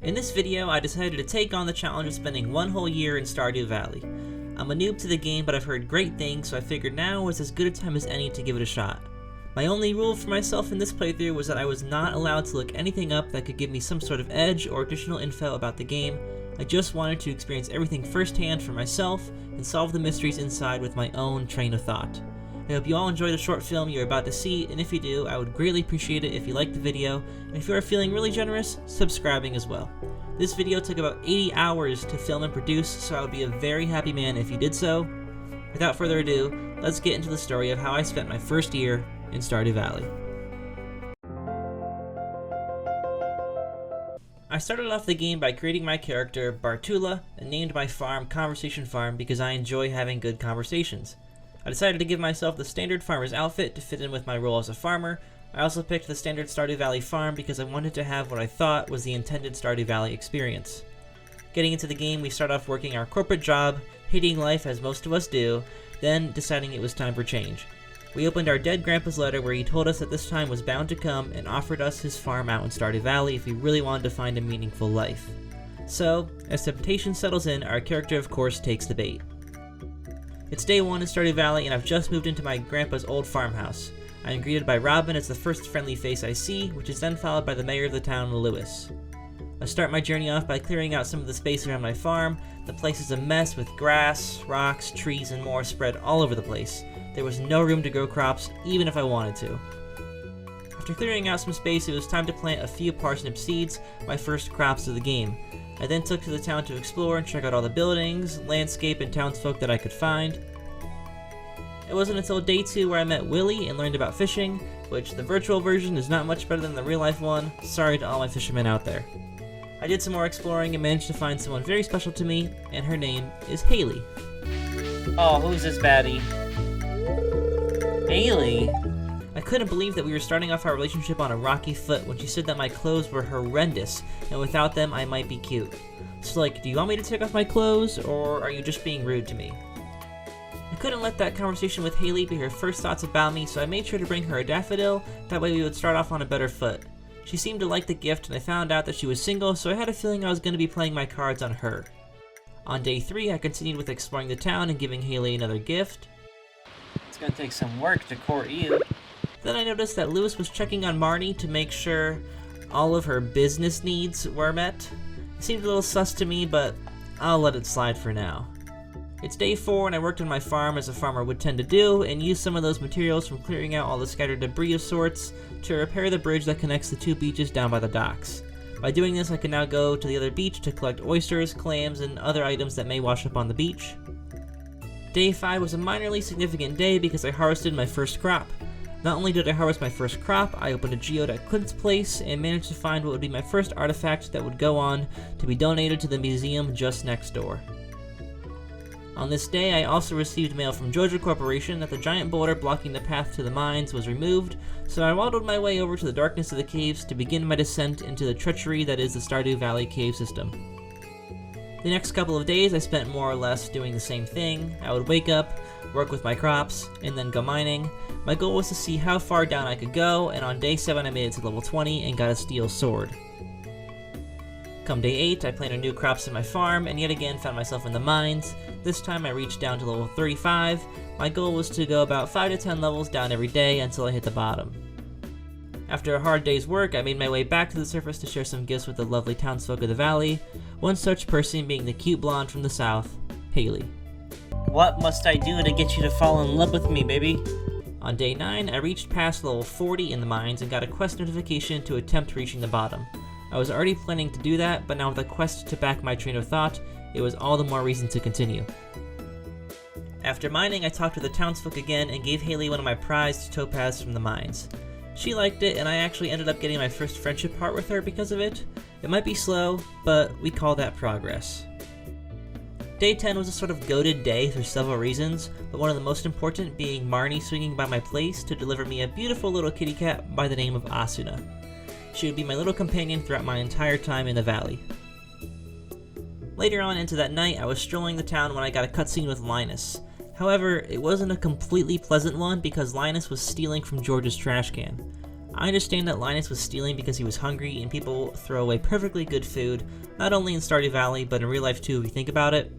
In this video, I decided to take on the challenge of spending one whole year in Stardew Valley. I'm a noob to the game, but I've heard great things, so I figured now was as good a time as any to give it a shot. My only rule for myself in this playthrough was that I was not allowed to look anything up that could give me some sort of edge or additional info about the game. I just wanted to experience everything firsthand for myself and solve the mysteries inside with my own train of thought. I hope you all enjoy the short film you're about to see, and if you do, I would greatly appreciate it if you liked the video, and if you are feeling really generous, subscribing as well. This video took about 80 hours to film and produce, so I would be a very happy man if you did so. Without further ado, let's get into the story of how I spent my first year in Stardew Valley. I started off the game by creating my character, Bartula, and named my farm Conversation Farm because I enjoy having good conversations. I decided to give myself the standard farmer's outfit to fit in with my role as a farmer. I also picked the standard Stardew Valley farm because I wanted to have what I thought was the intended Stardew Valley experience. Getting into the game, we start off working our corporate job, hating life as most of us do, then deciding it was time for change. We opened our dead grandpa's letter where he told us that this time was bound to come and offered us his farm out in Stardew Valley if we really wanted to find a meaningful life. So, as temptation settles in, our character of course takes the bait. It's day one in Stardew Valley and I've just moved into my grandpa's old farmhouse. I am greeted by Robin as the first friendly face I see, which is then followed by the mayor of the town, Lewis. I start my journey off by clearing out some of the space around my farm. The place is a mess with grass, rocks, trees, and more spread all over the place. There was no room to grow crops, even if I wanted to. After clearing out some space, it was time to plant a few parsnip seeds, my first crops of the game. I then took to the town to explore and check out all the buildings, landscape, and townsfolk that I could find. It wasn't until day 2 where I met Willie and learned about fishing, which the virtual version is not much better than the real life one. Sorry to all my fishermen out there. I did some more exploring and managed to find someone very special to me, and her name is Haley. Oh, who's this baddie? Haley? I couldn't believe that we were starting off our relationship on a rocky foot when she said that my clothes were horrendous, and without them I might be cute. So like, do you want me to take off my clothes, or are you just being rude to me? I couldn't let that conversation with Haley be her first thoughts about me, so I made sure to bring her a daffodil, that way we would start off on a better foot. She seemed to like the gift, and I found out that she was single, so I had a feeling I was going to be playing my cards on her. On day 3, I continued with exploring the town and giving Haley another gift. It's going to take some work to court you. Then I noticed that Lewis was checking on Marnie to make sure all of her business needs were met. It seemed a little sus to me, but I'll let it slide for now. It's day 4 and I worked on my farm as a farmer would tend to do, and used some of those materials from clearing out all the scattered debris of sorts to repair the bridge that connects the 2 beaches down by the docks. By doing this, I can now go to the other beach to collect oysters, clams, and other items that may wash up on the beach. Day 5 was a minorly significant day because I harvested my first crop. Not only did I harvest my first crop, I opened a geode at Clint's place and managed to find what would be my first artifact that would go on to be donated to the museum just next door. On this day, I also received mail from Georgia Corporation that the giant boulder blocking the path to the mines was removed, so I waddled my way over to the darkness of the caves to begin my descent into the treachery that is the Stardew Valley cave system. The next couple of days I spent more or less doing the same thing. I would wake up, work with my crops, and then go mining. My goal was to see how far down I could go, and on day 7 I made it to level 20 and got a steel sword. Come day 8, I planted new crops in my farm, and yet again found myself in the mines. This time I reached down to level 35. My goal was to go about 5 to 10 levels down every day until I hit the bottom. After a hard day's work, I made my way back to the surface to share some gifts with the lovely townsfolk of the valley, one such person being the cute blonde from the south, Haley. What must I do to get you to fall in love with me, baby? On day 9, I reached past level 40 in the mines and got a quest notification to attempt reaching the bottom. I was already planning to do that, but now with a quest to back my train of thought, it was all the more reason to continue. After mining, I talked to the townsfolk again and gave Haley one of my prized topaz from the mines. She liked it, and I actually ended up getting my first friendship heart with her because of it. It might be slow, but we call that progress. Day 10 was a sort of goated day for several reasons, but one of the most important being Marnie swinging by my place to deliver me a beautiful little kitty cat by the name of Asuna. She would be my little companion throughout my entire time in the valley. Later on into that night, I was strolling the town when I got a cutscene with Linus. However, it wasn't a completely pleasant one because Linus was stealing from George's trash can. I understand that Linus was stealing because he was hungry, and people throw away perfectly good food, not only in Stardew Valley, but in real life too if you think about it.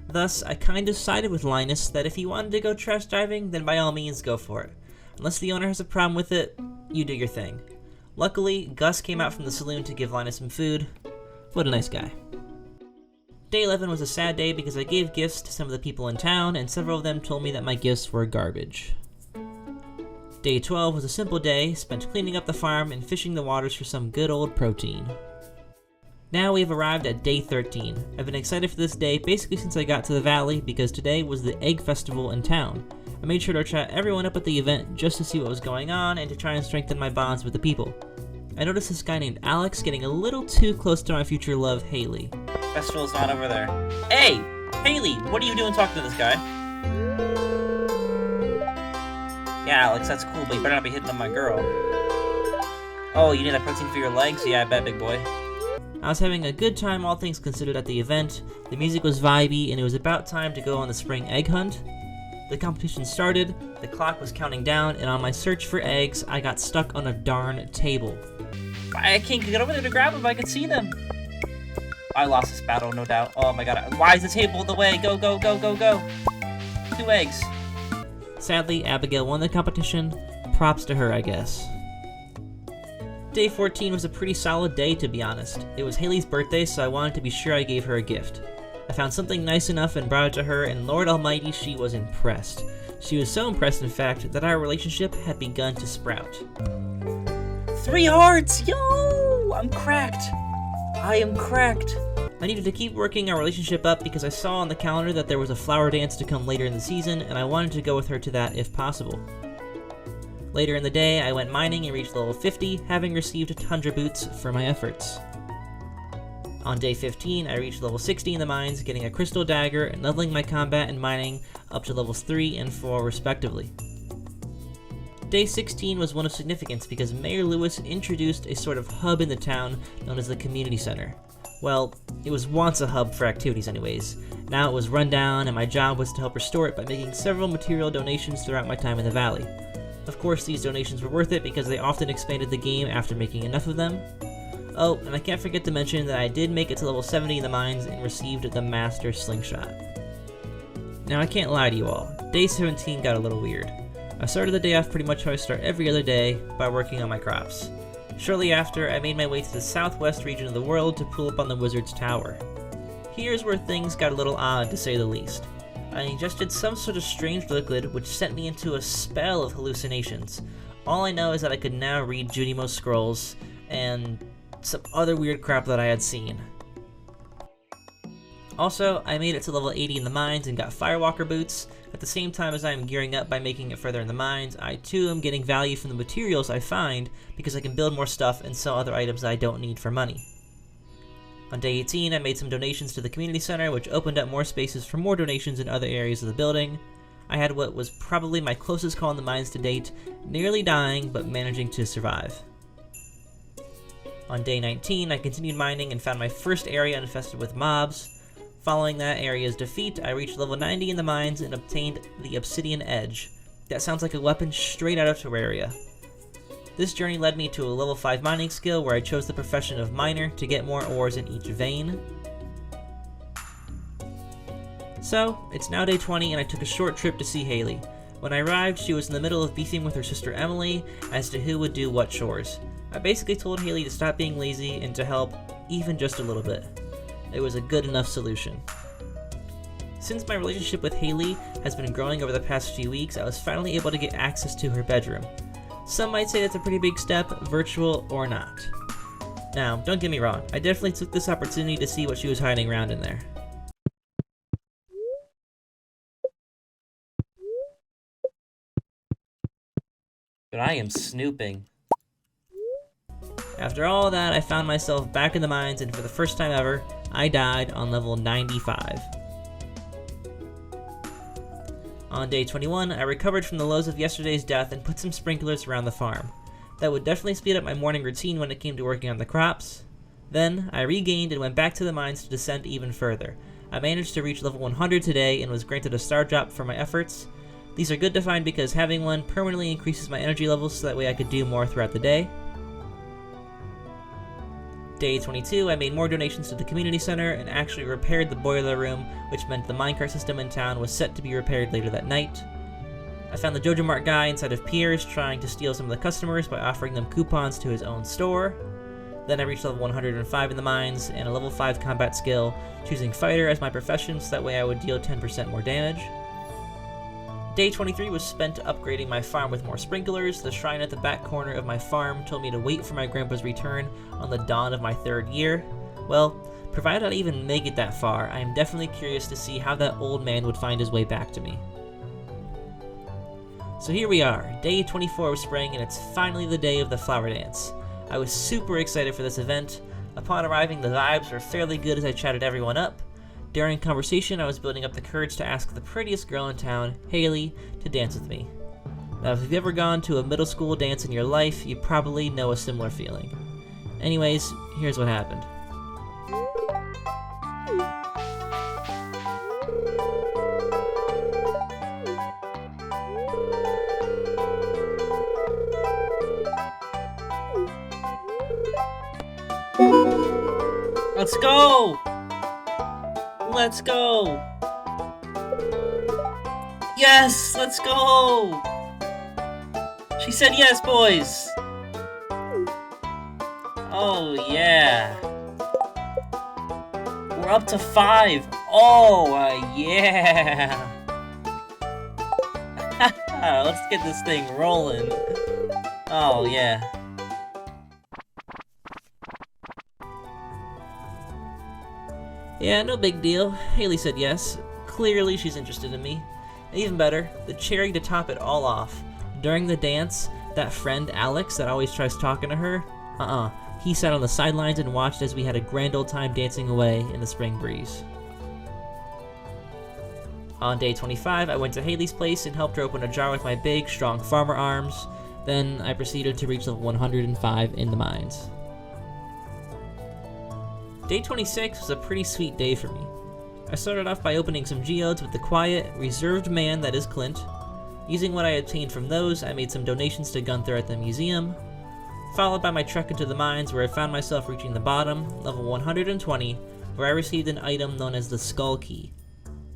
Thus, I kind of sided with Linus that if he wanted to go trash diving, then by all means go for it. Unless the owner has a problem with it, you do your thing. Luckily, Gus came out from the saloon to give Linus some food. What a nice guy. Day 11 was a sad day because I gave gifts to some of the people in town, and several of them told me that my gifts were garbage. Day 12 was a simple day, spent cleaning up the farm and fishing the waters for some good old protein. Now we have arrived at day 13. I've been excited for this day basically since I got to the valley because today was the egg festival in town. I made sure to chat everyone up at the event just to see what was going on and to try and strengthen my bonds with the people. I noticed this guy named Alex getting a little too close to my future love, Haley. Festival's not over there. Hey! Haley, what are you doing talking to this guy? Yeah, Alex, that's cool, but you better not be hitting on my girl. Oh, you need that protein for your legs? Yeah, I bet, big boy. I was having a good time, all things considered, at the event. The music was vibey, and it was about time to go on the spring egg hunt. The competition started, the clock was counting down, and on my search for eggs, I got stuck on a darn table. I can't get over there to grab them if I can see them. I lost this battle, no doubt. Oh my god, why is the table in the way? Go, go, go, go, go. 2 eggs. Sadly, Abigail won the competition. Props to her, I guess. Day 14 was a pretty solid day, to be honest. It was Haley's birthday, so I wanted to be sure I gave her a gift. I found something nice enough and brought it to her, and Lord Almighty, she was impressed. She was so impressed, in fact, that our relationship had begun to sprout. 3 hearts! Yo! I'm cracked. I am cracked. I needed to keep working our relationship up because I saw on the calendar that there was a flower dance to come later in the season, and I wanted to go with her to that if possible. Later in the day, I went mining and reached level 50, having received Tundra boots for my efforts. On day 15, I reached level 60 in the mines, getting a crystal dagger and leveling my combat and mining up to levels 3 and 4 respectively. Day 16 was one of significance because Mayor Lewis introduced a sort of hub in the town known as the Community Center. Well, it was once a hub for activities anyways. Now it was run down, and my job was to help restore it by making several material donations throughout my time in the valley. Of course, these donations were worth it because they often expanded the game after making enough of them. Oh, and I can't forget to mention that I did make it to level 70 in the mines and received the Master Slingshot. Now I can't lie to you all, day 17 got a little weird. I started the day off pretty much how I start every other day, by working on my crops. Shortly after, I made my way to the southwest region of the world to pull up on the Wizard's Tower. Here's where things got a little odd, to say the least. I ingested some sort of strange liquid which sent me into a spell of hallucinations. All I know is that I could now read Junimo's scrolls, and some other weird crap that I had seen. Also, I made it to level 80 in the mines and got Firewalker boots. At the same time as I am gearing up by making it further in the mines, I too am getting value from the materials I find because I can build more stuff and sell other items that I don't need for money. On day 18, I made some donations to the community center, which opened up more spaces for more donations in other areas of the building. I had what was probably my closest call in the mines to date, nearly dying but managing to survive. On day 19, I continued mining and found my first area infested with mobs. Following that area's defeat, I reached level 90 in the mines and obtained the Obsidian Edge. That sounds like a weapon straight out of Terraria. This journey led me to a level 5 mining skill where I chose the profession of miner to get more ores in each vein. So, it's now day 20 and I took a short trip to see Haley. When I arrived, she was in the middle of beefing with her sister Emily as to who would do what chores. I basically told Haley to stop being lazy and to help, even just a little bit. It was a good enough solution. Since my relationship with Haley has been growing over the past few weeks, I was finally able to get access to her bedroom. Some might say that's a pretty big step, virtual or not. Now, don't get me wrong, I definitely took this opportunity to see what she was hiding around in there. But I am snooping. After all that, I found myself back in the mines, and for the first time ever, I died on level 95. On day 21, I recovered from the lows of yesterday's death and put some sprinklers around the farm. That would definitely speed up my morning routine when it came to working on the crops. Then, I regained and went back to the mines to descend even further. I managed to reach level 100 today and was granted a star drop for my efforts. These are good to find because having one permanently increases my energy levels so that way I could do more throughout the day. Day 22, I made more donations to the community center and actually repaired the boiler room, which meant the minecart system in town was set to be repaired later that night. I found the Jojo Mart guy inside of Pierre's trying to steal some of the customers by offering them coupons to his own store. Then I reached level 105 in the mines and a level 5 combat skill, choosing fighter as my profession so that way I would deal 10% more damage. Day 23 was spent upgrading my farm with more sprinklers. The shrine at the back corner of my farm told me to wait for my grandpa's return on the dawn of my 3rd year. Well, provided I even make it that far, I am definitely curious to see how that old man would find his way back to me. So here we are, day 24 of spring, and it's finally the day of the flower dance. I was super excited for this event. Upon arriving, the vibes were fairly good as I chatted everyone up. During conversation, I was building up the courage to ask the prettiest girl in town, Haley, to dance with me. Now, if you've ever gone to a middle school dance in your life, you probably know a similar feeling. Anyways, here's what happened. Let's go! Let's go! Yes! Let's go! She said yes, boys! Oh, yeah. We're up to 5. Oh, yeah! Let's get this thing rolling. Oh, yeah. Yeah, no big deal. Haley said yes. Clearly she's interested in me. And even better, the cherry to top it all off. During the dance, that friend Alex that always tries talking to her, he sat on the sidelines and watched as we had a grand old time dancing away in the spring breeze. On day 25, I went to Haley's place and helped her open a jar with my big, strong farmer arms. Then I proceeded to reach level 105 in the mines. Day 26 was a pretty sweet day for me. I started off by opening some geodes with the quiet, reserved man that is Clint. Using what I obtained from those, I made some donations to Gunther at the museum, followed by my trek into the mines where I found myself reaching the bottom, level 120, where I received an item known as the Skull Key.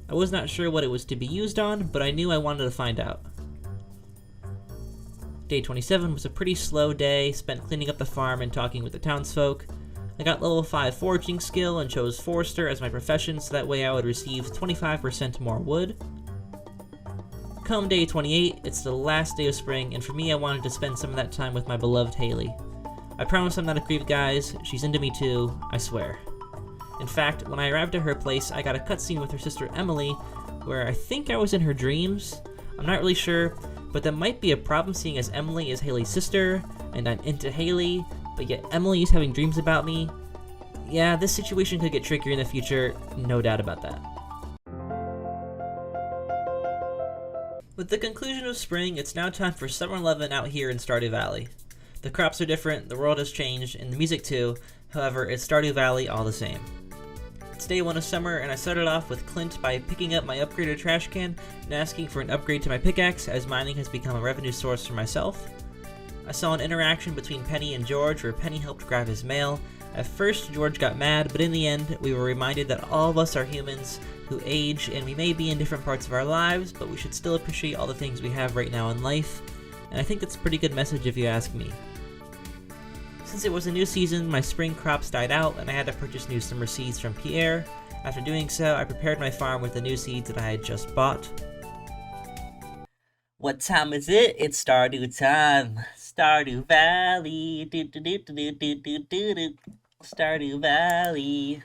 I was not sure what it was to be used on, but I knew I wanted to find out. Day 27 was a pretty slow day, spent cleaning up the farm and talking with the townsfolk. I got level 5 foraging skill and chose forester as my profession so that way I would receive 25% more wood. Come day 28, it's the last day of spring, and for me I wanted to spend some of that time with my beloved Haley. I promise I'm not a creep, guys. She's into me too, I swear. In fact, when I arrived at her place, I got a cutscene with her sister Emily, where I think I was in her dreams. I'm not really sure, but that might be a problem seeing as Emily is Haley's sister, and I'm into Haley, but yet Emily is having dreams about me. Yeah, this situation could get trickier in the future, no doubt about that. With the conclusion of spring, it's now time for Summer 11 out here in Stardew Valley. The crops are different, the world has changed, and the music too, however, it's Stardew Valley all the same. It's day 1 of summer, and I started off with Clint by picking up my upgraded trash can and asking for an upgrade to my pickaxe as mining has become a revenue source for myself. I saw an interaction between Penny and George where Penny helped grab his mail. At first, George got mad, but in the end, we were reminded that all of us are humans who age, and we may be in different parts of our lives, but we should still appreciate all the things we have right now in life, and I think that's a pretty good message if you ask me. Since it was a new season, my spring crops died out, and I had to purchase new summer seeds from Pierre. After doing so, I prepared my farm with the new seeds that I had just bought. What time is it? It's Stardew time. Stardew Valley. Do, do, do, do, do, do, do, do. Stardew Valley.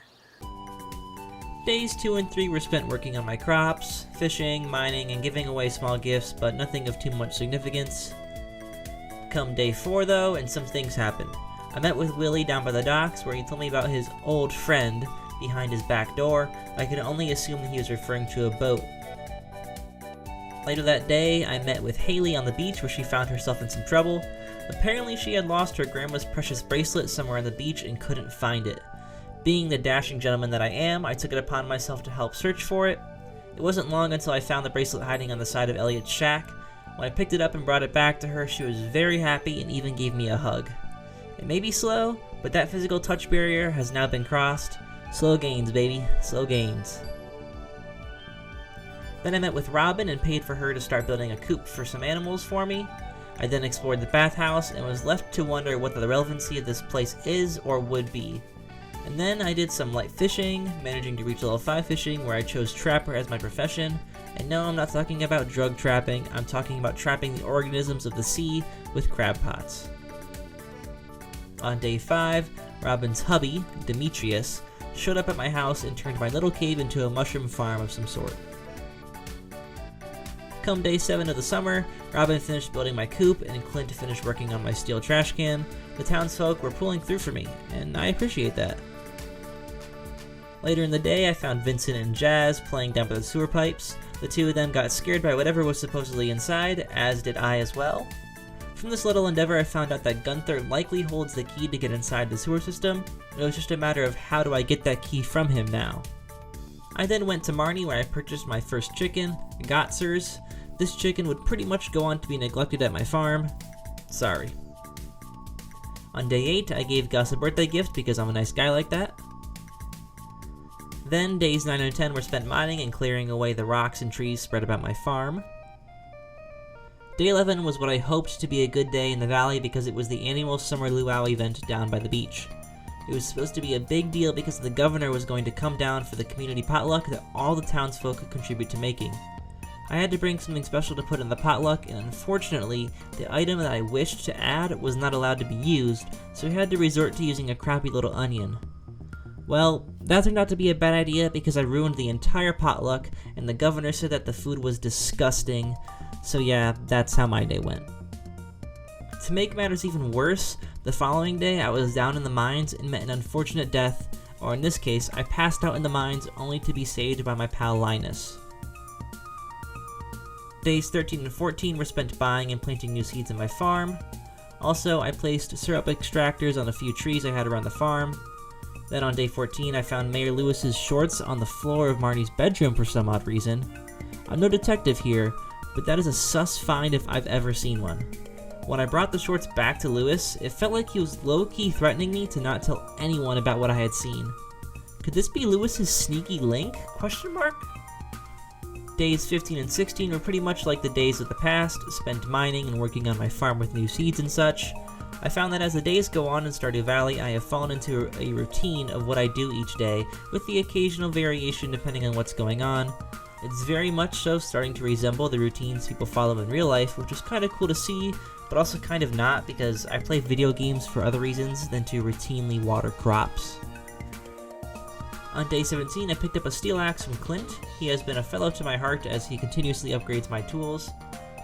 Days 2 and 3 were spent working on my crops, fishing, mining, and giving away small gifts, but nothing of too much significance. Come day 4 though, and some things happened. I met with Willie down by the docks where he told me about his old friend behind his back door. I could only assume that he was referring to a boat. Later that day, I met with Haley on the beach where she found herself in some trouble. Apparently she had lost her grandma's precious bracelet somewhere on the beach and couldn't find it. Being the dashing gentleman that I am, I took it upon myself to help search for it. It wasn't long until I found the bracelet hiding on the side of Elliot's shack. When I picked it up and brought it back to her, she was very happy and even gave me a hug. It may be slow, but that physical touch barrier has now been crossed. Slow gains, baby. Slow gains. Then I met with Robin and paid for her to start building a coop for some animals for me. I then explored the bathhouse and was left to wonder what the relevancy of this place is or would be. And then I did some light fishing, managing to reach level 5 fishing where I chose trapper as my profession. And no, I'm not talking about drug trapping, I'm talking about trapping the organisms of the sea with crab pots. On day 5, Robin's hubby, Demetrius, showed up at my house and turned my little cave into a mushroom farm of some sort. Come day 7 of the summer, Robin finished building my coop and Clint finished working on my steel trash can. The townsfolk were pulling through for me, and I appreciate that. Later in the day, I found Vincent and Jazz playing down by the sewer pipes. The two of them got scared by whatever was supposedly inside, as did I as well. From this little endeavor, I found out that Gunther likely holds the key to get inside the sewer system. It was just a matter of how do I get that key from him now. I then went to Marnie where I purchased my first chicken, Gotzers. This chicken would pretty much go on to be neglected at my farm. Sorry. On day 8, I gave Gus a birthday gift because I'm a nice guy like that. Then days 9 and 10 were spent mining and clearing away the rocks and trees spread about my farm. Day 11 was what I hoped to be a good day in the valley because it was the annual summer luau event down by the beach. It was supposed to be a big deal because the governor was going to come down for the community potluck that all the townsfolk could contribute to making. I had to bring something special to put in the potluck, and unfortunately, the item that I wished to add was not allowed to be used, so we had to resort to using a crappy little onion. Well, that turned out to be a bad idea because I ruined the entire potluck, and the governor said that the food was disgusting, so yeah, that's how my day went. To make matters even worse, the following day I was down in the mines and met an unfortunate death, or in this case, I passed out in the mines only to be saved by my pal Linus. Days 13 and 14 were spent buying and planting new seeds in my farm. Also, I placed syrup extractors on a few trees I had around the farm. Then on day 14, I found Mayor Lewis's shorts on the floor of Marnie's bedroom for some odd reason. I'm no detective here, but that is a sus find if I've ever seen one. When I brought the shorts back to Lewis, it felt like he was low-key threatening me to not tell anyone about what I had seen. Could this be Lewis's sneaky link? Question mark? Days 15 and 16 were pretty much like the days of the past, spent mining and working on my farm with new seeds and such. I found that as the days go on in Stardew Valley, I have fallen into a routine of what I do each day, with the occasional variation depending on what's going on. It's very much so starting to resemble the routines people follow in real life, which is kind of cool to see, but also kind of not because I play video games for other reasons than to routinely water crops. On day 17, I picked up a steel axe from Clint. He has been a fellow to my heart as he continuously upgrades my tools.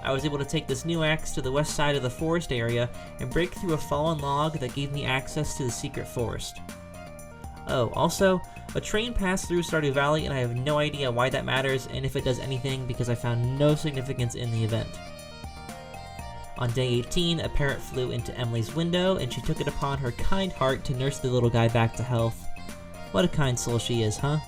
I was able to take this new axe to the west side of the forest area and break through a fallen log that gave me access to the secret forest. Oh, also, a train passed through Stardew Valley and I have no idea why that matters and if it does anything because I found no significance in the event. On day 18, a parrot flew into Emily's window and she took it upon her kind heart to nurse the little guy back to health. What a kind soul she is, huh?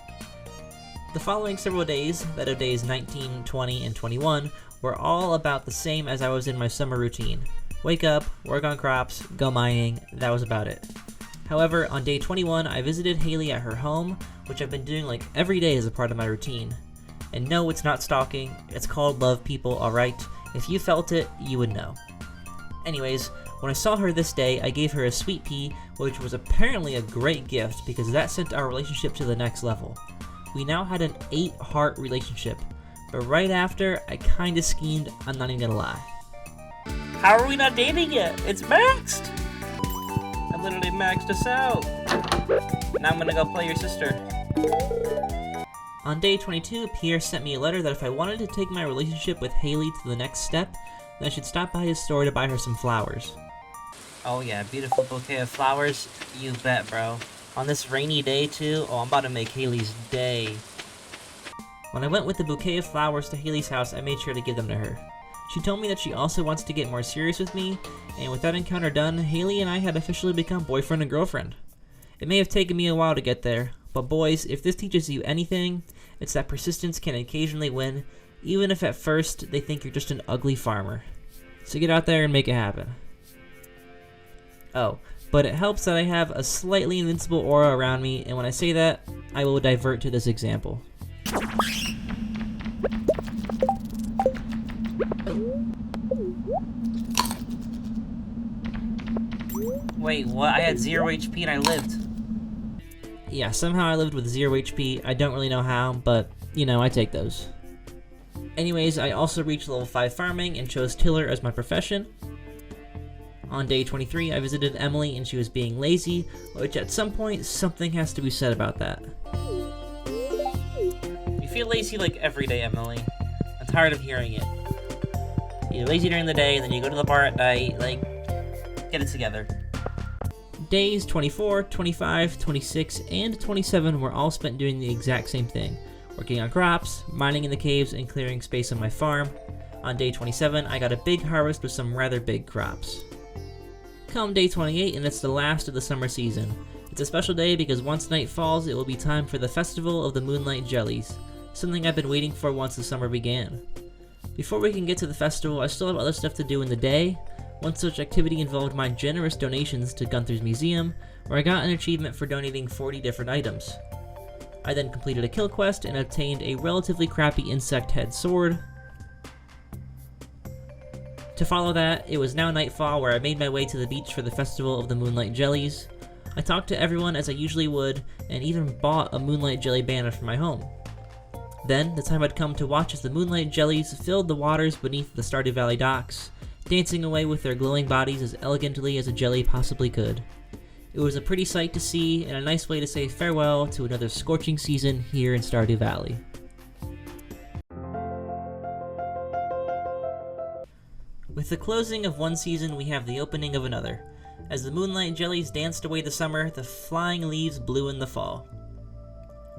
The following several days, that of days 19, 20, and 21, were all about the same as I was in my summer routine. Wake up, work on crops, go mining, that was about it. However, on day 21, I visited Haley at her home, which I've been doing like every day as a part of my routine. And no, it's not stalking, it's called love, people, alright? If you felt it, you would know. Anyways, when I saw her this day, I gave her a sweet pea, which was apparently a great gift because that sent our relationship to the next level. We now had an 8-heart relationship, but right after, I kinda schemed, I'm not even gonna lie. How are we not dating yet? It's maxed! I literally maxed us out. Now I'm gonna go play your sister. On day 22, Pierre sent me a letter that if I wanted to take my relationship with Haley to the next step, then I should stop by his store to buy her some flowers. Oh yeah, beautiful bouquet of flowers. You bet, bro. On this rainy day too, oh, I'm about to make Haley's day. When I went with the bouquet of flowers to Haley's house, I made sure to give them to her. She told me that she also wants to get more serious with me, and with that encounter done, Haley and I had officially become boyfriend and girlfriend. It may have taken me a while to get there, but boys, if this teaches you anything, It's that persistence can occasionally win, even if at first they think you're just an ugly farmer. So get out there and make it happen. Oh, but it helps that I have a slightly invincible aura around me, and when I say that, I will divert to this example. Wait, what? I had 0 HP and I lived. Yeah, somehow I lived with 0 HP. I don't really know how, but, you know, I take those. Anyways, I also reached level 5 farming and chose tiller as my profession. On day 23, I visited Emily and she was being lazy, which at some point, something has to be said about that. You feel lazy like every day, Emily. I'm tired of hearing it. You're lazy during the day, and then you go to the bar at night, like, get it together. Days 24, 25, 26, and 27 were all spent doing the exact same thing, working on crops, mining in the caves, and clearing space on my farm. On day 27, I got a big harvest with some rather big crops. Come day 28, and it's the last of the summer season. It's a special day because once night falls, it will be time for the Festival of the Moonlight Jellies, something I've been waiting for once the summer began. Before we can get to the festival, I still have other stuff to do in the day. One such activity involved my generous donations to Gunther's Museum, where I got an achievement for donating 40 different items. I then completed a kill quest and obtained a relatively crappy insect head sword. To follow that, it was now nightfall where I made my way to the beach for the Festival of the Moonlight Jellies. I talked to everyone as I usually would, and even bought a Moonlight Jelly banner for my home. Then, the time had come to watch as the Moonlight Jellies filled the waters beneath the Stardew Valley docks, dancing away with their glowing bodies as elegantly as a jelly possibly could. It was a pretty sight to see, and a nice way to say farewell to another scorching season here in Stardew Valley. With the closing of one season, we have the opening of another. As the Moonlight Jellies danced away the summer, the flying leaves blew in the fall.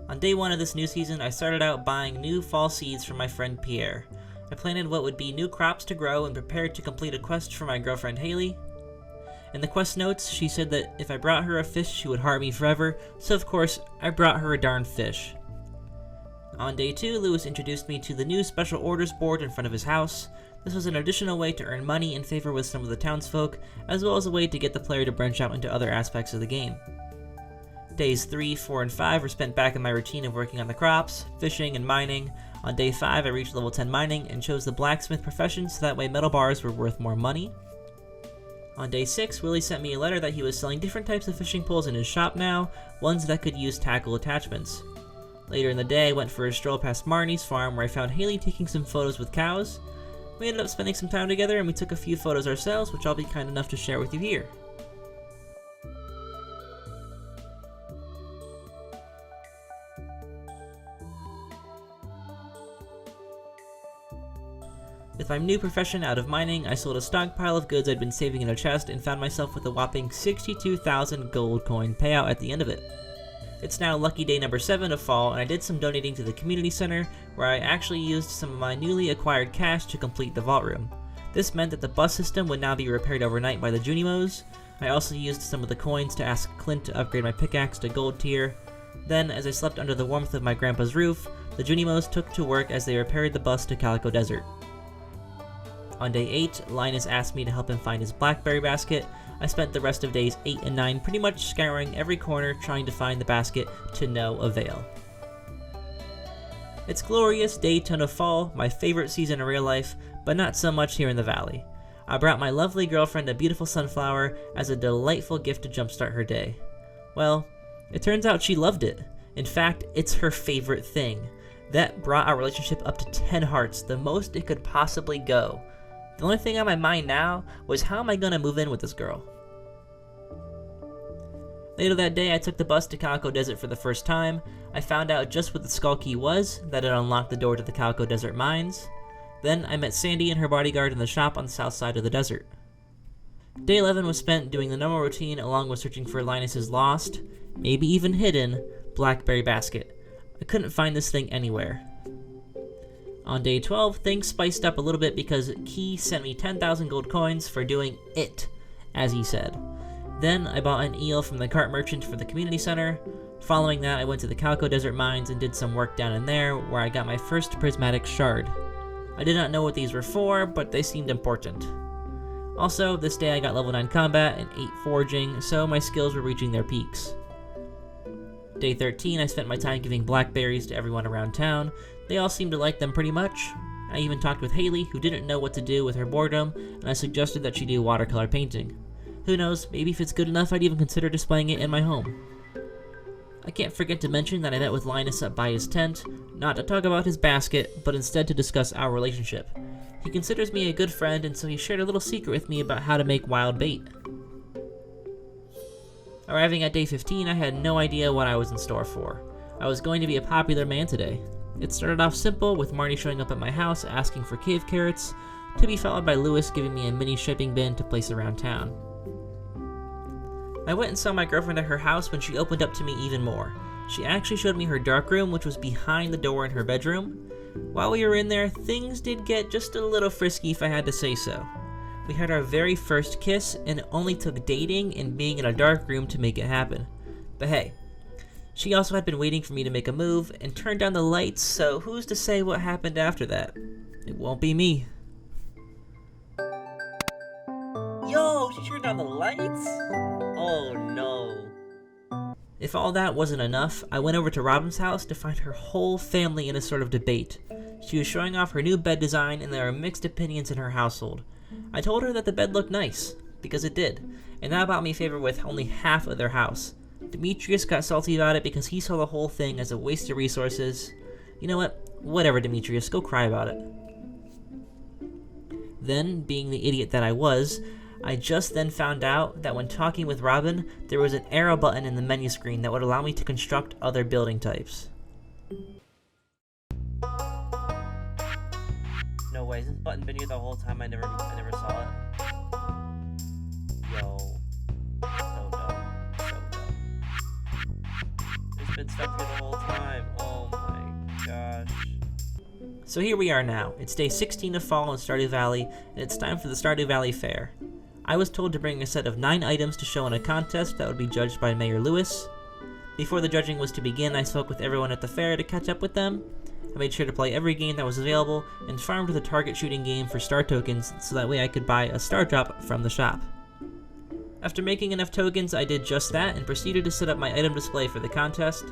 On day 1 of this new season, I started out buying new fall seeds from my friend Pierre. I planted what would be new crops to grow and prepared to complete a quest for my girlfriend Haley. In the quest notes, she said that if I brought her a fish, she would heart me forever, so of course, I brought her a darn fish. On day 2, Lewis introduced me to the new special orders board in front of his house. This was an additional way to earn money and favor with some of the townsfolk, as well as a way to get the player to branch out into other aspects of the game. Days 3, 4, and 5 were spent back in my routine of working on the crops, fishing, and mining. On day 5, I reached level 10 mining and chose the blacksmith profession so that way metal bars were worth more money. On day 6, Willie sent me a letter that he was selling different types of fishing poles in his shop now, ones that could use tackle attachments. Later in the day, I went for a stroll past Marnie's farm where I found Haley taking some photos with cows. We ended up spending some time together and we took a few photos ourselves, which I'll be kind enough to share with you here. With my new profession out of mining, I sold a stockpile of goods I'd been saving in a chest and found myself with a whopping 62,000 gold coin payout at the end of it. It's now lucky day number 7 of fall, and I did some donating to the community center, where I actually used some of my newly acquired cash to complete the vault room. This meant that the bus system would now be repaired overnight by the Junimos. I also used some of the coins to ask Clint to upgrade my pickaxe to gold tier. Then, as I slept under the warmth of my grandpa's roof, the Junimos took to work as they repaired the bus to Calico Desert. On day 8, Linus asked me to help him find his blackberry basket. I spent the rest of days 8 and 9 pretty much scouring every corner trying to find the basket to no avail. It's glorious day 10 of fall, my favorite season in real life, but not so much here in the valley. I brought my lovely girlfriend a beautiful sunflower as a delightful gift to jumpstart her day. Well, it turns out she loved it. In fact, it's her favorite thing. That brought our relationship up to 10 hearts, the most it could possibly go. The only thing on my mind now was how am I gonna move in with this girl? Later that day, I took the bus to Calico Desert for the first time. I found out just what the skull key was, that it unlocked the door to the Calico Desert mines. Then I met Sandy and her bodyguard in the shop on the south side of the desert. Day 11 was spent doing the normal routine along with searching for Linus's lost, maybe even hidden, blackberry basket. I couldn't find this thing anywhere. On day 12, things spiced up a little bit because Key sent me 10,000 gold coins for doing it, as he said. Then I bought an eel from the cart merchant for the community center. Following that, I went to the Calco Desert Mines and did some work down in there, where I got my first prismatic shard. I did not know what these were for, but they seemed important. Also, this day I got level 9 combat and 8 foraging, so my skills were reaching their peaks. Day 13, I spent my time giving blackberries to everyone around town. They all seemed to like them pretty much. I even talked with Haley, who didn't know what to do with her boredom, and I suggested that she do watercolor painting. Who knows, maybe if it's good enough I'd even consider displaying it in my home. I can't forget to mention that I met with Linus up by his tent, not to talk about his basket, but instead to discuss our relationship. He considers me a good friend, and so he shared a little secret with me about how to make wild bait. Arriving at day 15, I had no idea what I was in store for. I was going to be a popular man today. It started off simple, with Marty showing up at my house asking for cave carrots, to be followed by Lewis giving me a mini shipping bin to place around town. I went and saw my girlfriend at her house when she opened up to me even more. She actually showed me her dark room, which was behind the door in her bedroom. While we were in there, things did get just a little frisky if I had to say so. We had our very first kiss, and it only took dating and being in a dark room to make it happen. But hey, she also had been waiting for me to make a move and turn down the lights, so who's to say what happened after that? It won't be me. Yo, she turned on the lights? Oh no. If all that wasn't enough, I went over to Robin's house to find her whole family in a sort of debate. She was showing off her new bed design, and there were mixed opinions in her household. I told her that the bed looked nice, because it did, and that bought me favor with only half of their house. Demetrius got salty about it because he saw the whole thing as a waste of resources. You know what? Whatever, Demetrius, go cry about it. Then, being the idiot that I was, I just then found out that when talking with Robin, there was an arrow button in the menu screen that would allow me to construct other building types. No way, has this button been here the whole time? I never saw it. Yo. So dumb. So dumb. There's been stuff here the whole time. Oh my gosh. So here we are now. It's day 16 of fall in Stardew Valley, and it's time for the Stardew Valley Fair. I was told to bring a set of 9 items to show in a contest that would be judged by Mayor Lewis. Before the judging was to begin, I spoke with everyone at the fair to catch up with them. I made sure to play every game that was available, and farmed the target shooting game for star tokens so that way I could buy a star drop from the shop. After making enough tokens, I did just that and proceeded to set up my item display for the contest.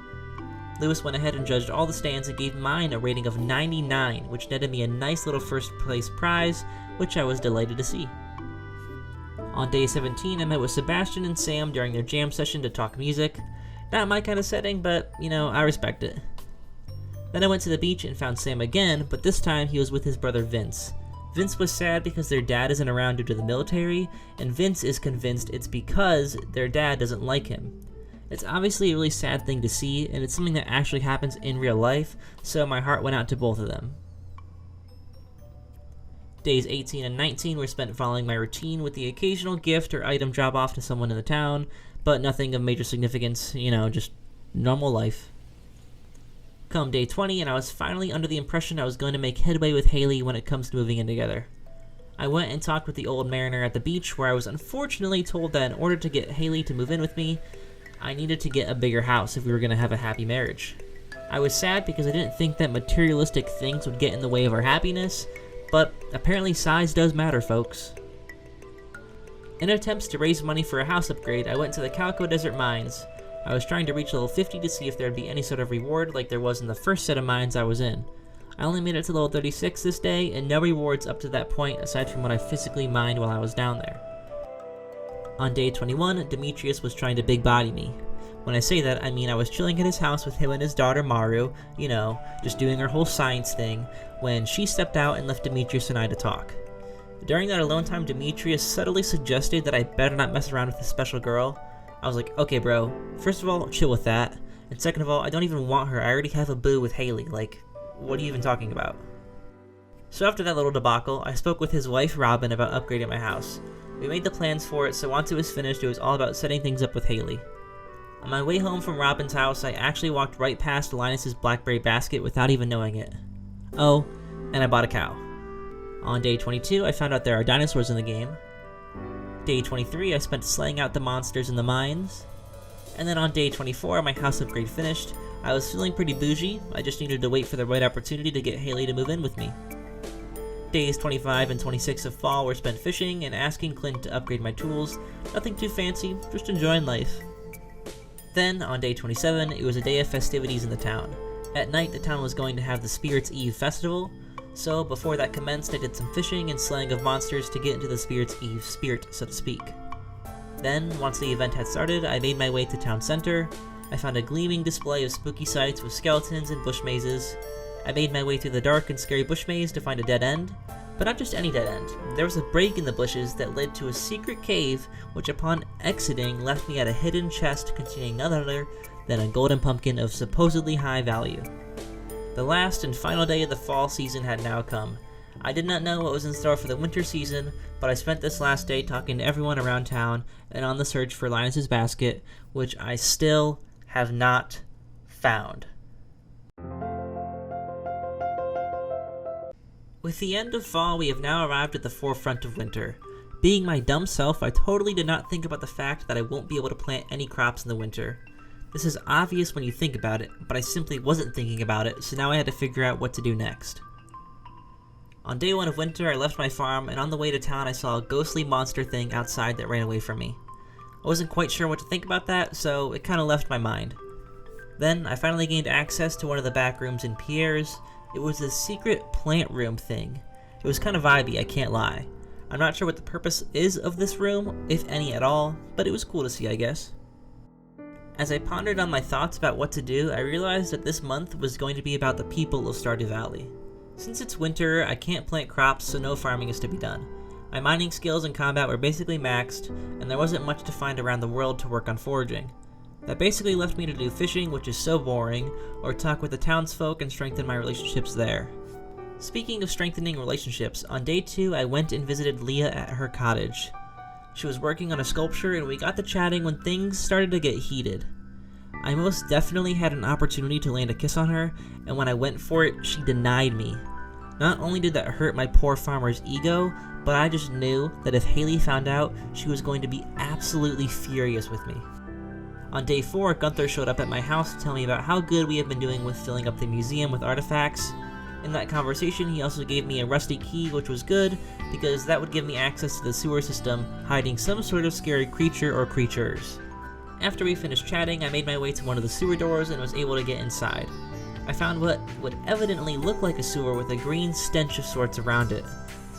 Lewis went ahead and judged all the stands and gave mine a rating of 99, which netted me a nice little first place prize, which I was delighted to see. On day 17, I met with Sebastian and Sam during their jam session to talk music. Not my kind of setting, but, you know, I respect it. Then I went to the beach and found Sam again, but this time he was with his brother Vince. Vince was sad because their dad isn't around due to the military, and Vince is convinced it's because their dad doesn't like him. It's obviously a really sad thing to see, and it's something that actually happens in real life, so my heart went out to both of them. Days 18 and 19 were spent following my routine with the occasional gift or item drop off to someone in the town, but nothing of major significance, you know, just normal life. Come day 20, and I was finally under the impression I was going to make headway with Haley when it comes to moving in together. I went and talked with the old mariner at the beach, where I was unfortunately told that in order to get Haley to move in with me, I needed to get a bigger house if we were going to have a happy marriage. I was sad because I didn't think that materialistic things would get in the way of our happiness, but apparently size does matter, folks. In attempts to raise money for a house upgrade, I went to the Calco Desert Mines. I was trying to reach level 50 to see if there would be any sort of reward like there was in the first set of mines I was in. I only made it to level 36 this day, and no rewards up to that point aside from what I physically mined while I was down there. On day 21, Demetrius was trying to big body me. When I say that, I mean I was chilling at his house with him and his daughter Maru, you know, just doing our whole science thing, when she stepped out and left Demetrius and I to talk. During that alone time, Demetrius subtly suggested that I better not mess around with this special girl. I was like, okay bro, first of all, chill with that, and second of all, I don't even want her, I already have a boo with Haley, like, what are you even talking about? So after that little debacle, I spoke with his wife Robin about upgrading my house. We made the plans for it, so once it was finished, it was all about setting things up with Haley. On my way home from Robin's house, I actually walked right past Linus's blackberry basket without even knowing it. Oh, and I bought a cow. On day 22, I found out there are dinosaurs in the game. Day 23, I spent slaying out the monsters in the mines. And then on day 24, my house upgrade finished. I was feeling pretty bougie, I just needed to wait for the right opportunity to get Haley to move in with me. Days 25 and 26 of fall were spent fishing and asking Clint to upgrade my tools. Nothing too fancy, just enjoying life. Then, on day 27, it was a day of festivities in the town. At night, the town was going to have the Spirits' Eve festival, so before that commenced, I did some fishing and slaying of monsters to get into the Spirits' Eve spirit, so to speak. Then, once the event had started, I made my way to town center. I found a gleaming display of spooky sights with skeletons and bush mazes. I made my way through the dark and scary bush maze to find a dead end. But not just any dead end. There was a break in the bushes that led to a secret cave, which upon exiting left me at a hidden chest containing none other than a golden pumpkin of supposedly high value. The last and final day of the fall season had now come. I did not know what was in store for the winter season, but I spent this last day talking to everyone around town and on the search for Linus's basket, which I still have not found. With the end of fall, we have now arrived at the forefront of winter. Being my dumb self, I totally did not think about the fact that I won't be able to plant any crops in the winter. This is obvious when you think about it, but I simply wasn't thinking about it, so now I had to figure out what to do next. On day 1 of winter, I left my farm, and on the way to town I saw a ghostly monster thing outside that ran away from me. I wasn't quite sure what to think about that, so it kinda left my mind. Then, I finally gained access to one of the back rooms in Pierre's. It was a secret plant room thing. It was kind of vibey, I can't lie. I'm not sure what the purpose is of this room, if any at all, but it was cool to see, I guess. As I pondered on my thoughts about what to do, I realized that this month was going to be about the people of Stardew Valley. Since it's winter, I can't plant crops, so no farming is to be done. My mining skills in combat were basically maxed, and there wasn't much to find around the world to work on foraging. That basically left me to do fishing, which is so boring, or talk with the townsfolk and strengthen my relationships there. Speaking of strengthening relationships, on day 2 I went and visited Leah at her cottage. She was working on a sculpture and we got to chatting when things started to get heated. I most definitely had an opportunity to land a kiss on her, and when I went for it, she denied me. Not only did that hurt my poor farmer's ego, but I just knew that if Haley found out, she was going to be absolutely furious with me. On day 4, Gunther showed up at my house to tell me about how good we have been doing with filling up the museum with artifacts. In that conversation, he also gave me a rusty key, which was good, because that would give me access to the sewer system, hiding some sort of scary creature or creatures. After we finished chatting, I made my way to one of the sewer doors and was able to get inside. I found what would evidently look like a sewer with a green stench of sorts around it.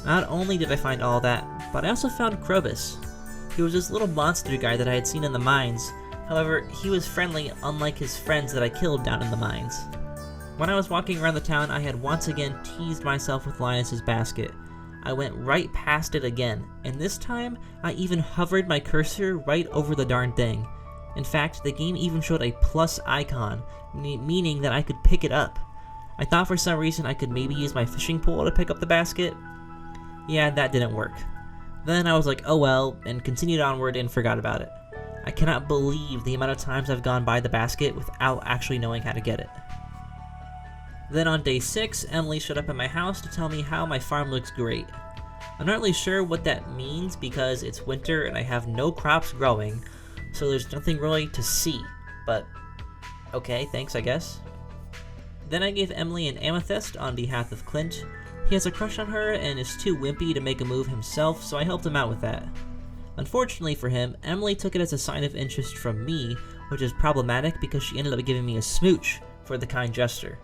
Not only did I find all that, but I also found Krobus. He was this little monster guy that I had seen in the mines. However, he was friendly, unlike his friends that I killed down in the mines. When I was walking around the town, I had once again teased myself with Linus's basket. I went right past it again, and this time, I even hovered my cursor right over the darn thing. In fact, the game even showed a plus icon, meaning that I could pick it up. I thought for some reason I could maybe use my fishing pole to pick up the basket. Yeah, that didn't work. Then I was like, oh well, and continued onward and forgot about it. I cannot believe the amount of times I've gone by the basket without actually knowing how to get it. Then on day 6, Emily showed up at my house to tell me how my farm looks great. I'm not really sure what that means because it's winter and I have no crops growing, so there's nothing really to see, but okay, thanks I guess. Then I gave Emily an amethyst on behalf of Clint. He has a crush on her and is too wimpy to make a move himself, so I helped him out with that. Unfortunately for him, Emily took it as a sign of interest from me, which is problematic because she ended up giving me a smooch for the kind gesture.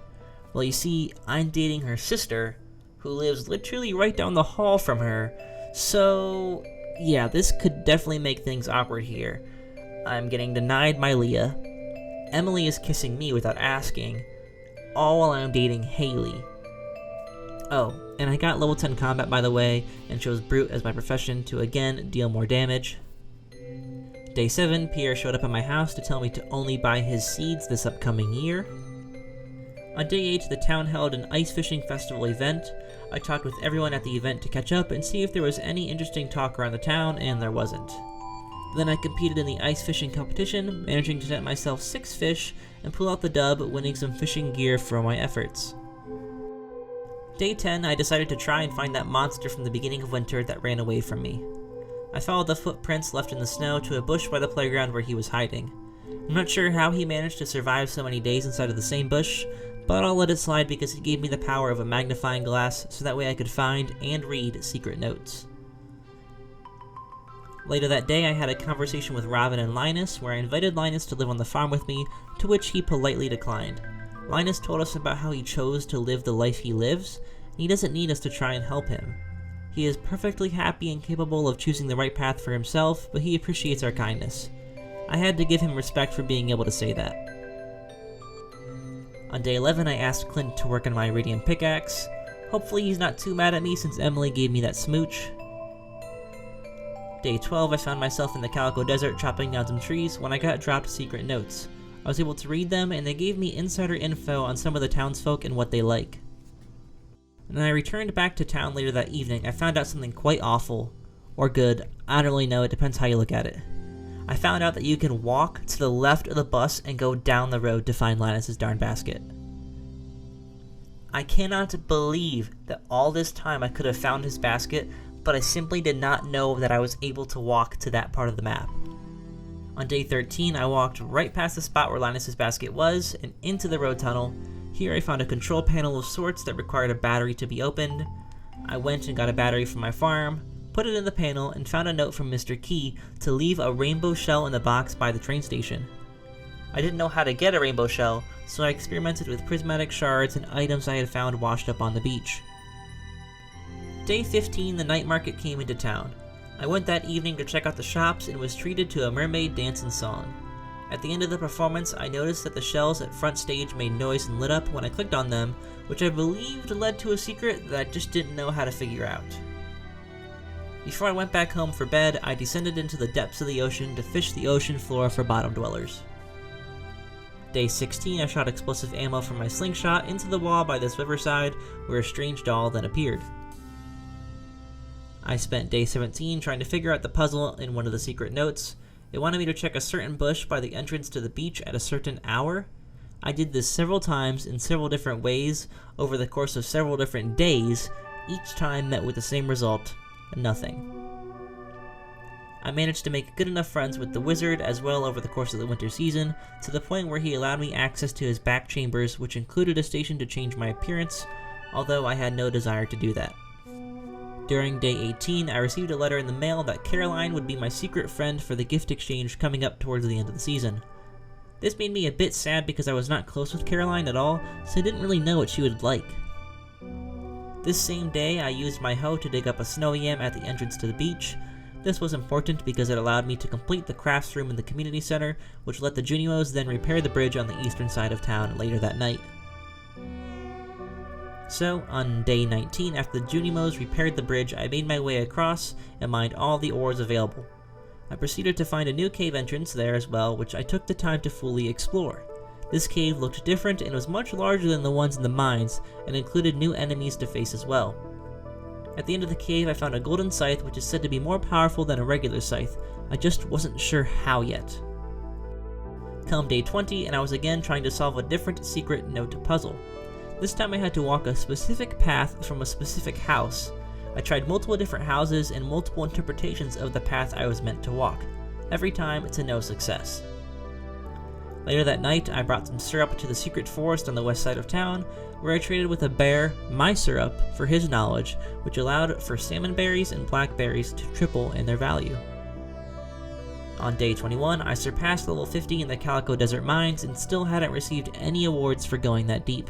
Well, you see, I'm dating her sister, who lives literally right down the hall from her, so yeah, this could definitely make things awkward here. I'm getting denied my Leah. Emily is kissing me without asking, all while I'm dating Haley. Oh, and I got level 10 combat by the way, and chose Brute as my profession to again deal more damage. Day 7, Pierre showed up at my house to tell me to only buy his seeds this upcoming year. On day 8, the town held an ice fishing festival event. I talked with everyone at the event to catch up and see if there was any interesting talk around the town, and there wasn't. Then I competed in the ice fishing competition, managing to net myself 6 fish and pull out the dub, winning some fishing gear for my efforts. Day 10, I decided to try and find that monster from the beginning of winter that ran away from me. I followed the footprints left in the snow to a bush by the playground where he was hiding. I'm not sure how he managed to survive so many days inside of the same bush, but I'll let it slide because it gave me the power of a magnifying glass so that way I could find and read secret notes. Later that day, I had a conversation with Robin and Linus where I invited Linus to live on the farm with me, to which he politely declined. Linus told us about how he chose to live the life he lives, and he doesn't need us to try and help him. He is perfectly happy and capable of choosing the right path for himself, but he appreciates our kindness. I had to give him respect for being able to say that. On day 11, I asked Clint to work on my iridium pickaxe. Hopefully he's not too mad at me since Emily gave me that smooch. Day 12, I found myself in the Calico Desert chopping down some trees when I got dropped secret notes. I was able to read them, and they gave me insider info on some of the townsfolk and what they like. When I returned back to town later that evening, I found out something quite awful. Or good, I don't really know, it depends how you look at it. I found out that you can walk to the left of the bus and go down the road to find Linus's darn basket. I cannot believe that all this time I could have found his basket, but I simply did not know that I was able to walk to that part of the map. On day 13, I walked right past the spot where Linus's basket was and into the road tunnel. Here I found a control panel of sorts that required a battery to be opened. I went and got a battery from my farm, put it in the panel, and found a note from Mr. Key to leave a rainbow shell in the box by the train station. I didn't know how to get a rainbow shell, so I experimented with prismatic shards and items I had found washed up on the beach. Day 15, the night market came into town. I went that evening to check out the shops and was treated to a mermaid dance and song. At the end of the performance, I noticed that the shells at front stage made noise and lit up when I clicked on them, which I believed led to a secret that I just didn't know how to figure out. Before I went back home for bed, I descended into the depths of the ocean to fish the ocean floor for bottom dwellers. Day 16, I shot explosive ammo from my slingshot into the wall by this riverside, where a strange doll then appeared. I spent day 17 trying to figure out the puzzle in one of the secret notes. It wanted me to check a certain bush by the entrance to the beach at a certain hour. I did this several times in several different ways over the course of several different days, each time met with the same result, nothing. I managed to make good enough friends with the wizard as well over the course of the winter season, to the point where he allowed me access to his back chambers, which included a station to change my appearance, although I had no desire to do that. During day 18, I received a letter in the mail that Caroline would be my secret friend for the gift exchange coming up towards the end of the season. This made me a bit sad because I was not close with Caroline at all, so I didn't really know what she would like. This same day, I used my hoe to dig up a snow yam at the entrance to the beach. This was important because it allowed me to complete the crafts room in the community center, which let the Junios then repair the bridge on the eastern side of town later that night. So, on day 19, after the Junimos repaired the bridge, I made my way across and mined all the ores available. I proceeded to find a new cave entrance there as well, which I took the time to fully explore. This cave looked different and was much larger than the ones in the mines, and included new enemies to face as well. At the end of the cave, I found a golden scythe, which is said to be more powerful than a regular scythe. I just wasn't sure how yet. Come day 20, and I was again trying to solve a different secret note puzzle. This time I had to walk a specific path from a specific house. I tried multiple different houses and multiple interpretations of the path I was meant to walk. Every time to no success. Later that night, I brought some syrup to the secret forest on the west side of town, where I traded with a bear my syrup for his knowledge, which allowed for salmon berries and blackberries to triple in their value. On day 21, I surpassed level 50 in the Calico Desert Mines and still hadn't received any awards for going that deep.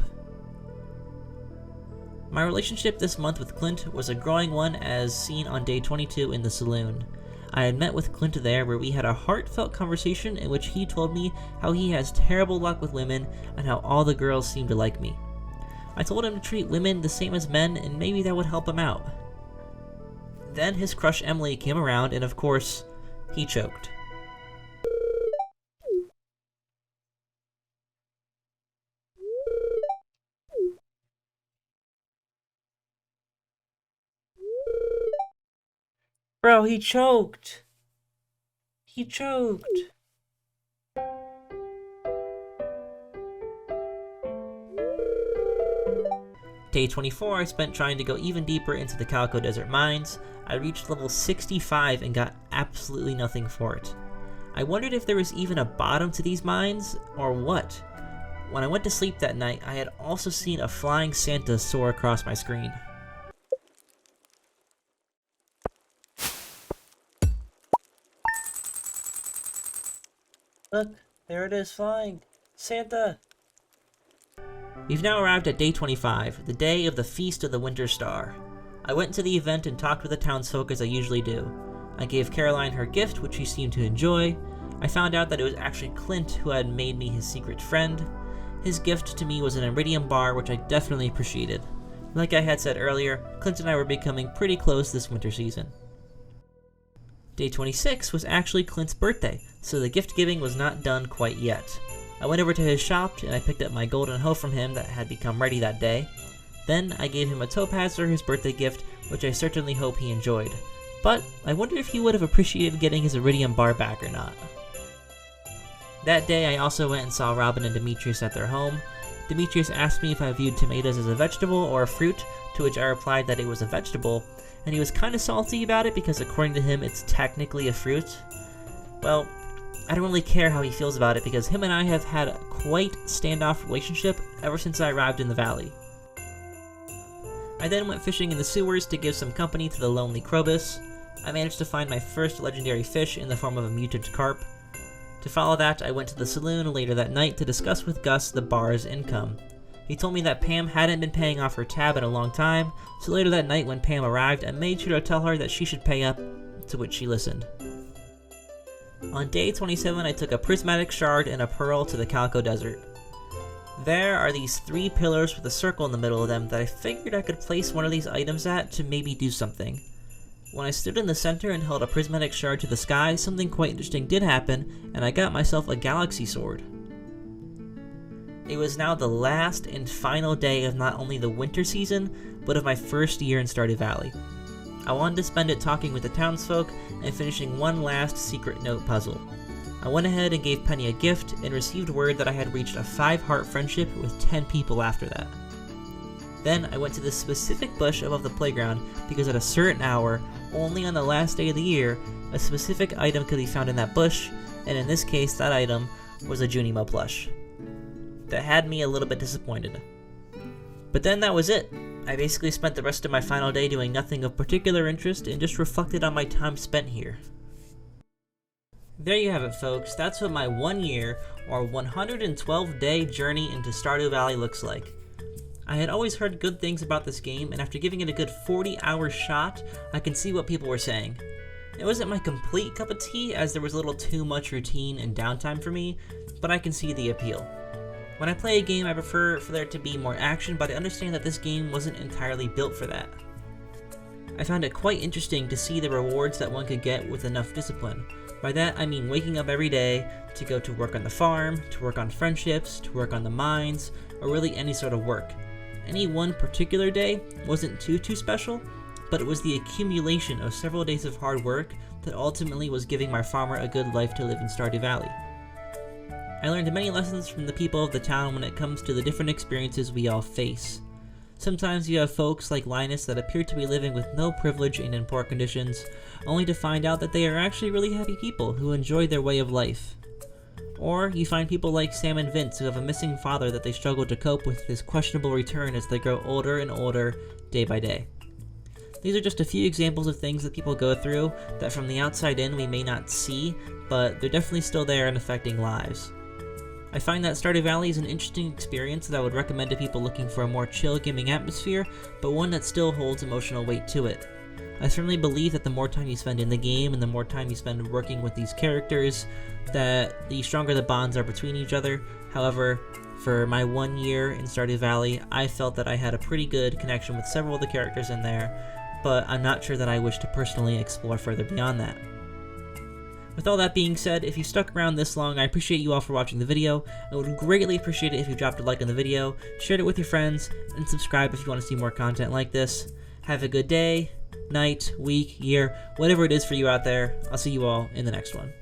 My relationship this month with Clint was a growing one, as seen on day 22 in the saloon. I had met with Clint there, where we had a heartfelt conversation in which he told me how he has terrible luck with women and how all the girls seem to like me. I told him to treat women the same as men and maybe that would help him out. Then his crush Emily came around and of course, he choked. Bro, he choked. He choked. Day 24 I spent trying to go even deeper into the Calico Desert Mines. I reached level 65 and got absolutely nothing for it. I wondered if there was even a bottom to these mines, or what. When I went to sleep that night, I had also seen a flying Santa soar across my screen. Look, there it is flying. Santa! We've now arrived at day 25, the day of the Feast of the Winter Star. I went to the event and talked with the townsfolk as I usually do. I gave Caroline her gift, which she seemed to enjoy. I found out that it was actually Clint who had made me his secret friend. His gift to me was an iridium bar, which I definitely appreciated. Like I had said earlier, Clint and I were becoming pretty close this winter season. Day 26 was actually Clint's birthday, so the gift giving was not done quite yet. I went over to his shop and I picked up my golden hoe from him that had become ready that day. Then I gave him a topaz for his birthday gift, which I certainly hope he enjoyed. But I wondered if he would have appreciated getting his iridium bar back or not. That day I also went and saw Robin and Demetrius at their home. Demetrius asked me if I viewed tomatoes as a vegetable or a fruit, to which I replied that it was a vegetable, and he was kinda salty about it because according to him it's technically a fruit. Well, I don't really care how he feels about it because him and I have had a quite standoff relationship ever since I arrived in the valley. I then went fishing in the sewers to give some company to the lonely Krobus. I managed to find my first legendary fish in the form of a mutant carp. To follow that, I went to the saloon later that night to discuss with Gus the bar's income. He told me that Pam hadn't been paying off her tab in a long time, so later that night when Pam arrived, I made sure to tell her that she should pay up, to which she listened. On day 27, I took a prismatic shard and a pearl to the Calico Desert. There are these 3 pillars with a circle in the middle of them that I figured I could place one of these items at to maybe do something. When I stood in the center and held a prismatic shard to the sky, something quite interesting did happen, and I got myself a galaxy sword. It was now the last and final day of not only the winter season, but of my first year in Stardew Valley. I wanted to spend it talking with the townsfolk and finishing one last secret note puzzle. I went ahead and gave Penny a gift and received word that I had reached a 5-heart friendship with 10 people after that. Then I went to this specific bush above the playground because at a certain hour, only on the last day of the year, a specific item could be found in that bush, and in this case that item was a Junimo plush. That had me a little bit disappointed. But then that was it. I basically spent the rest of my final day doing nothing of particular interest and just reflected on my time spent here. There you have it, folks. That's what my 1 year, or 112-day journey into Stardew Valley looks like. I had always heard good things about this game, and after giving it a good 40-hour shot, I can see what people were saying. It wasn't my complete cup of tea, as there was a little too much routine and downtime for me, but I can see the appeal. When I play a game, I prefer for there to be more action, but I understand that this game wasn't entirely built for that. I found it quite interesting to see the rewards that one could get with enough discipline. By that, I mean waking up every day to go to work on the farm, to work on friendships, to work on the mines, or really any sort of work. Any one particular day wasn't too special, but it was the accumulation of several days of hard work that ultimately was giving my farmer a good life to live in Stardew Valley. I learned many lessons from the people of the town when it comes to the different experiences we all face. Sometimes you have folks like Linus that appear to be living with no privilege and in poor conditions, only to find out that they are actually really happy people who enjoy their way of life. Or you find people like Sam and Vince who have a missing father that they struggle to cope with his questionable return as they grow older and older day by day. These are just a few examples of things that people go through that from the outside in we may not see, but they're definitely still there and affecting lives. I find that Stardew Valley is an interesting experience that I would recommend to people looking for a more chill gaming atmosphere, but one that still holds emotional weight to it. I firmly believe that the more time you spend in the game and the more time you spend working with these characters, that the stronger the bonds are between each other. However, for my 1 year in Stardew Valley, I felt that I had a pretty good connection with several of the characters in there, but I'm not sure that I wish to personally explore further beyond that. With all that being said, if you stuck around this long, I appreciate you all for watching the video. I would greatly appreciate it if you dropped a like on the video, shared it with your friends, and subscribe if you want to see more content like this. Have a good day, night, week, year, whatever it is for you out there. I'll see you all in the next one.